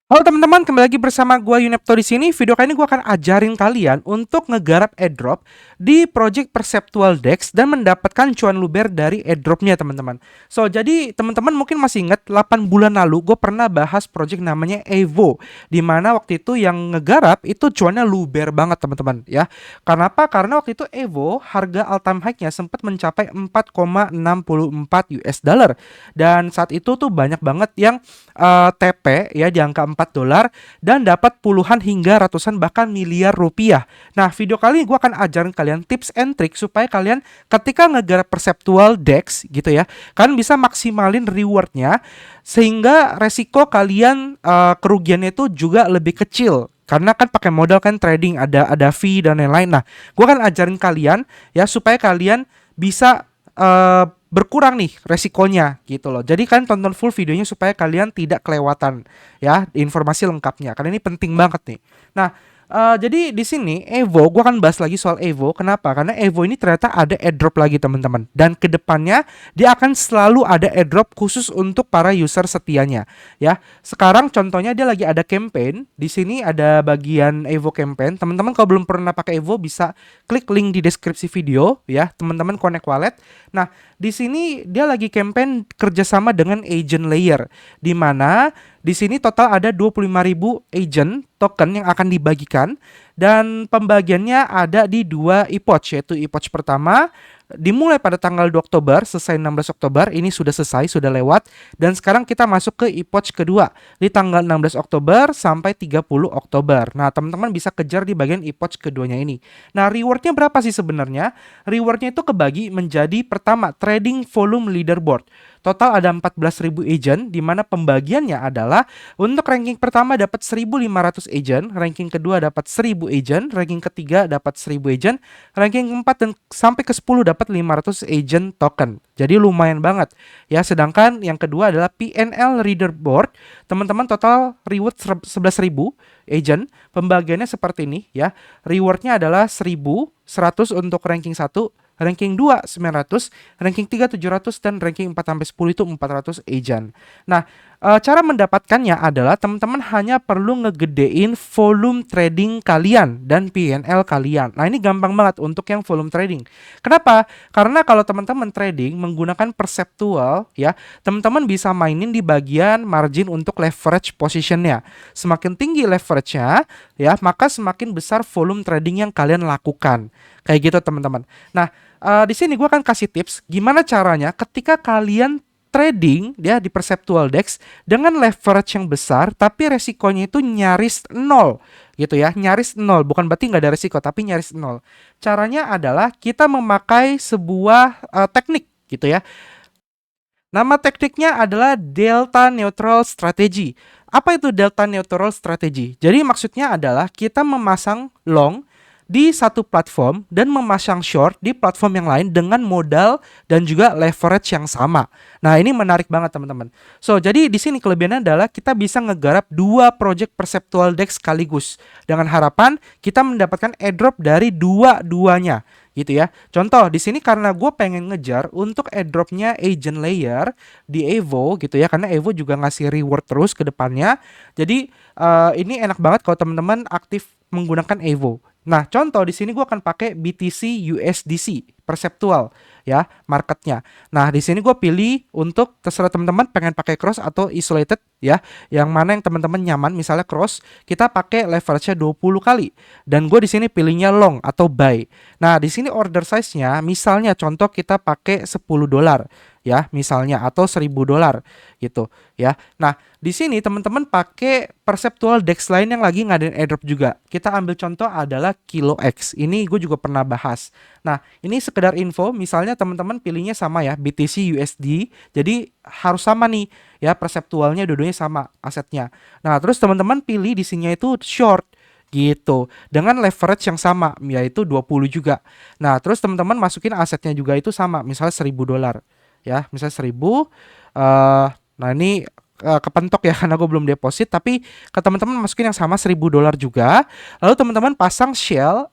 Halo teman-teman, kembali lagi bersama gua Yunepto di sini. Video kali ini gua akan ajarin kalian untuk ngegarap airdrop di project Perceptual Dex dan mendapatkan cuan luber dari airdropnya teman-teman. So, jadi teman-teman mungkin masih ingat 8 bulan lalu gue pernah bahas project namanya Evo, di mana waktu itu yang ngegarap itu cuannya luber banget teman-teman ya. Kenapa? Karena waktu itu Evo harga all time high-nya sempat mencapai 4,64 US dollar. Dan saat itu tuh banyak banget yang TP ya di angka $4 dan dapat puluhan hingga ratusan bahkan miliar rupiah. Nah, video kali ini gue akan ajarin kalian tips and trick supaya kalian ketika ngegarap Perceptual Dex gitu ya, kalian bisa maksimalin rewardnya sehingga resiko kalian kerugiannya itu juga lebih kecil. Karena kan pakai modal kan trading ada fee dan lain-lain. Nah, gue akan ajarin kalian ya supaya kalian bisa berkurang nih resikonya gitu loh. Jadi kalian tonton full videonya supaya kalian tidak kelewatan ya informasi lengkapnya. Karena ini penting banget nih. Nah, jadi di sini Evo, gua akan bahas lagi soal Evo. Kenapa? Karena Evo ini ternyata ada airdrop lagi teman-teman. Dan kedepannya dia akan selalu ada airdrop khusus untuk para user setianya. Ya, sekarang contohnya dia lagi ada campaign. Di sini ada bagian Evo campaign. Teman-teman kalau belum pernah pakai Evo bisa klik link di deskripsi video ya. Teman-teman connect wallet. Nah, di sini dia lagi campaign kerjasama dengan agent layer, di mana di sini total ada 25.000 agent token yang akan dibagikan dan pembagiannya ada di dua epoch, yaitu epoch pertama dimulai pada tanggal 2 Oktober, selesai 16 Oktober, ini sudah selesai, sudah lewat. Dan sekarang kita masuk ke epoch kedua di tanggal 16 Oktober sampai 30 Oktober. Nah, teman-teman bisa kejar di bagian epoch keduanya ini. Nah, rewardnya berapa sih sebenarnya? Rewardnya itu kebagi menjadi pertama, trading volume leaderboard. Total ada 14.000 agent, di mana pembagiannya adalah untuk ranking pertama dapat 1.500 agent, ranking kedua dapat 1.000 agent, ranking ketiga dapat 1.000 agent, ranking keempat dan sampai ke 10 dapat 500 agent token. Jadi lumayan banget ya. Sedangkan yang kedua adalah PNL leaderboard. Teman-teman total reward 11.000 agent. Pembagiannya seperti ini ya. Rewardnya adalah 1.100 untuk ranking 1, ranking 2 900, ranking 3 700 dan ranking 4 sampai 10 itu 400 agent. Nah, cara mendapatkannya adalah teman-teman hanya perlu ngegedein volume trading kalian dan PNL kalian. Nah, ini gampang banget untuk yang volume trading. Kenapa? Karena kalau teman-teman trading menggunakan perceptual ya, teman-teman bisa mainin di bagian margin untuk leverage positionnya. Semakin tinggi leverage-nya ya, maka semakin besar volume trading yang kalian lakukan. Kayak gitu teman-teman. Nah, di sini gue akan kasih tips gimana caranya ketika kalian trading ya di Perceptual Dex dengan leverage yang besar tapi resikonya itu nyaris nol gitu ya, nyaris nol, bukan berarti nggak ada resiko tapi nyaris nol. Caranya adalah kita memakai sebuah teknik gitu ya. Nama tekniknya adalah Delta Neutral Strategy. Apa itu Delta Neutral Strategy? Jadi maksudnya adalah kita memasang long di satu platform dan memasang short di platform yang lain dengan modal dan juga leverage yang sama. Nah, ini menarik banget teman-teman. So, jadi di sini kelebihannya adalah kita bisa ngegarap dua project Perceptual Dex sekaligus dengan harapan kita mendapatkan airdrop dari dua-duanya gitu ya. Contoh di sini karena gue pengen ngejar untuk airdropnya agent layer di Evo gitu ya, karena Evo juga ngasih reward terus ke depannya. Jadi ini enak banget kalau teman-teman aktif menggunakan Evo. Nah, contoh di sini gue akan pakai BTC USDC Perceptual ya marketnya. Nah, di sini gue pilih untuk terserah teman-teman pengen pakai cross atau isolated ya. Yang mana yang teman-teman nyaman, misalnya cross kita pakai leverage-nya 20 kali dan gue di sini pilihnya long atau buy. Nah, di sini order size-nya misalnya contoh kita pakai $10 ya, misalnya atau $1.000 gitu ya. Nah, di sini teman-teman pakai Perceptual Dex lain yang lagi ngadain airdrop juga. Kita ambil contoh adalah Kilo X. Ini gue juga pernah bahas. Nah, ini sekedar info, misalnya teman-teman pilihnya sama ya, BTC USD. Jadi harus sama nih ya, perseptualnya dua-duanya sama asetnya. Nah, terus teman-teman pilih di sini itu short gitu dengan leverage yang sama yaitu 20 juga. Nah, terus teman-teman masukin asetnya juga itu sama, misalnya $1.000 ya, misalnya 1.000. Nah, ini kepentok ya karena gue belum deposit, tapi ke teman-teman masukin yang sama $1.000 juga. Lalu teman-teman pasang sell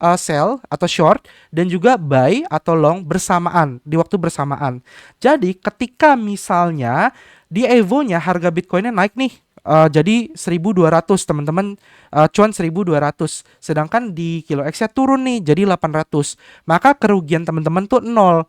atau short dan juga buy atau long bersamaan di waktu bersamaan. Jadi ketika misalnya di Evo-nya harga Bitcoin-nya naik nih jadi 1.200 teman-teman, cuan 1.200. Sedangkan di Kilo X-nya turun nih jadi 800. Maka kerugian teman-teman tuh nol.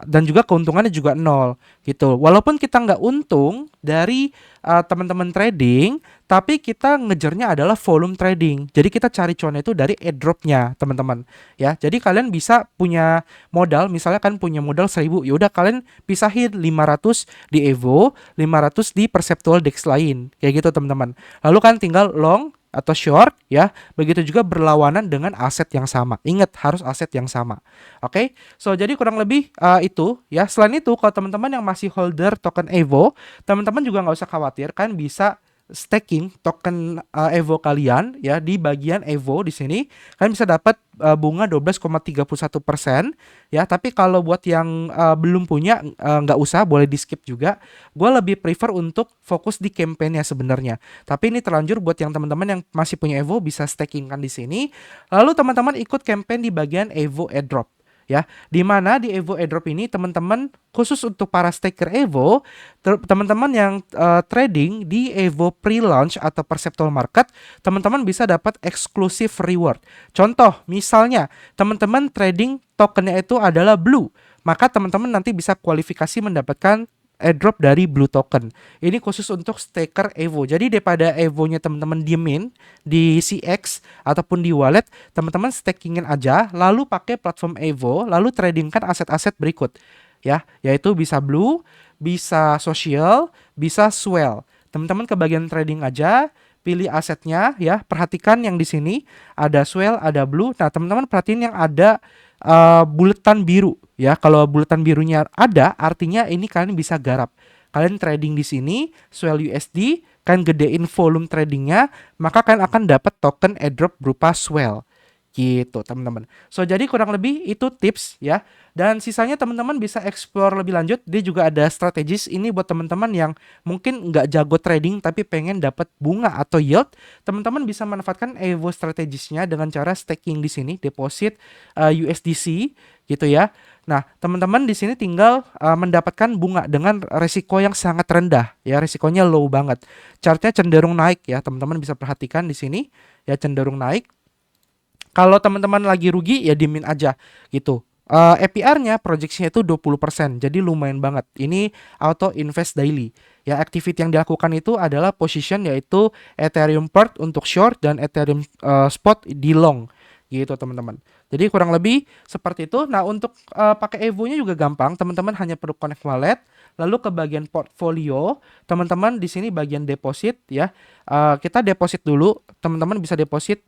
Dan juga keuntungannya juga nol gitu. Walaupun kita nggak untung dari teman-teman trading, tapi kita ngejarnya adalah volume trading. Jadi kita cari cuannya itu dari airdropnya teman-teman ya. Jadi kalian bisa punya modal, misalnya kan punya modal 1.000, ya udah kalian pisahin 500 di Evo, 500 di Perceptual Dex lain kayak gitu teman-teman. Lalu kan tinggal long atau short ya. Begitu juga berlawanan dengan aset yang sama. Ingat harus aset yang sama. Oke. So jadi kurang lebih itu ya. Selain itu kalau teman-teman yang masih holder token Evo, teman-teman juga nggak usah khawatir kan bisa staking token Evo kalian ya di bagian Evo di sini kalian bisa dapat bunga 12,31% ya. Tapi kalau buat yang belum punya nggak usah, boleh di skip juga. Gue lebih prefer untuk fokus di campaign-nya sebenarnya. Tapi ini terlanjur buat yang teman-teman yang masih punya Evo bisa staking kan di sini. Lalu teman-teman ikut campaign di bagian Evo airdrop ya. Di mana di Evo airdrop ini teman-teman khusus untuk para staker Evo, teman-teman yang trading di Evo pre-launch atau perceptual market, teman-teman bisa dapat eksklusif reward. Contoh, misalnya teman-teman trading tokennya itu adalah Blue, maka teman-teman nanti bisa kualifikasi mendapatkan airdrop dari Blue Token. Ini khusus untuk staker Evo. Jadi daripada Evo-nya teman-teman diemin di CX ataupun di wallet, teman-teman stakingin aja, lalu pakai platform Evo, lalu tradingkan aset-aset berikut. Ya, yaitu bisa Blue, bisa Social, bisa Swell. Teman-teman ke bagian trading aja, pilih asetnya ya, perhatikan yang di sini ada Swell, ada Blue. Nah, teman-teman perhatiin yang ada buletan biru ya. Kalau buletan birunya ada, artinya ini kalian bisa garap. Kalian trading di sini Swell USD, kalian gedein volume tradingnya, maka kalian akan dapat token airdrop berupa Swell. Gitu teman-teman. So jadi kurang lebih itu tips ya. Dan sisanya teman-teman bisa explore lebih lanjut. Dia juga ada strategis ini buat teman-teman yang mungkin nggak jago trading tapi pengen dapat bunga atau yield. Teman-teman bisa manfaatkan Evo strategisnya dengan cara staking di sini, deposit USDC gitu ya. Nah, teman-teman di sini tinggal mendapatkan bunga dengan resiko yang sangat rendah ya, resikonya low banget. Chartnya cenderung naik ya, teman-teman bisa perhatikan di sini ya, cenderung naik. Kalau teman-teman lagi rugi ya dimin aja gitu. APR-nya proyeksinya itu 20%. Jadi lumayan banget. Ini auto invest daily. Ya, activity yang dilakukan itu adalah position, yaitu Ethereum Perp untuk short dan Ethereum spot di long. Gitu teman-teman. Jadi kurang lebih seperti itu. Nah, untuk pakai Evo-nya juga gampang. Teman-teman hanya perlu connect wallet, lalu ke bagian portfolio, teman-teman di sini bagian deposit ya. Kita deposit dulu. Teman-teman bisa deposit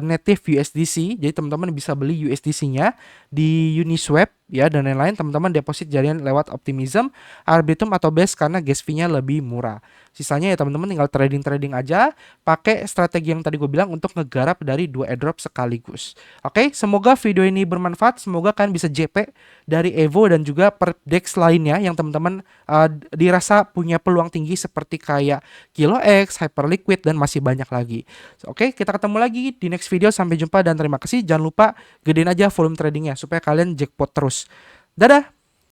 native USDC. Jadi teman-teman bisa beli USDC-nya di Uniswap ya dan lain-lain. Teman-teman deposit jaringan lewat Optimism, Arbitrum atau Base karena gas fee-nya lebih murah. Sisanya ya teman-teman tinggal trading aja, pakai strategi yang tadi gue bilang untuk ngegarap dari 2 airdrop sekaligus. Oke, semoga video ini bermanfaat. Semoga kalian bisa JP dari Evo dan juga per DEX lainnya yang teman-teman dirasa punya peluang tinggi seperti kayak Kilo X, Hyperliquid dan masih banyak lagi. Oke, kita ketemu lagi di next video. Sampai jumpa dan terima kasih. Jangan lupa gedein aja volume tradingnya supaya kalian jackpot terus. Dadah!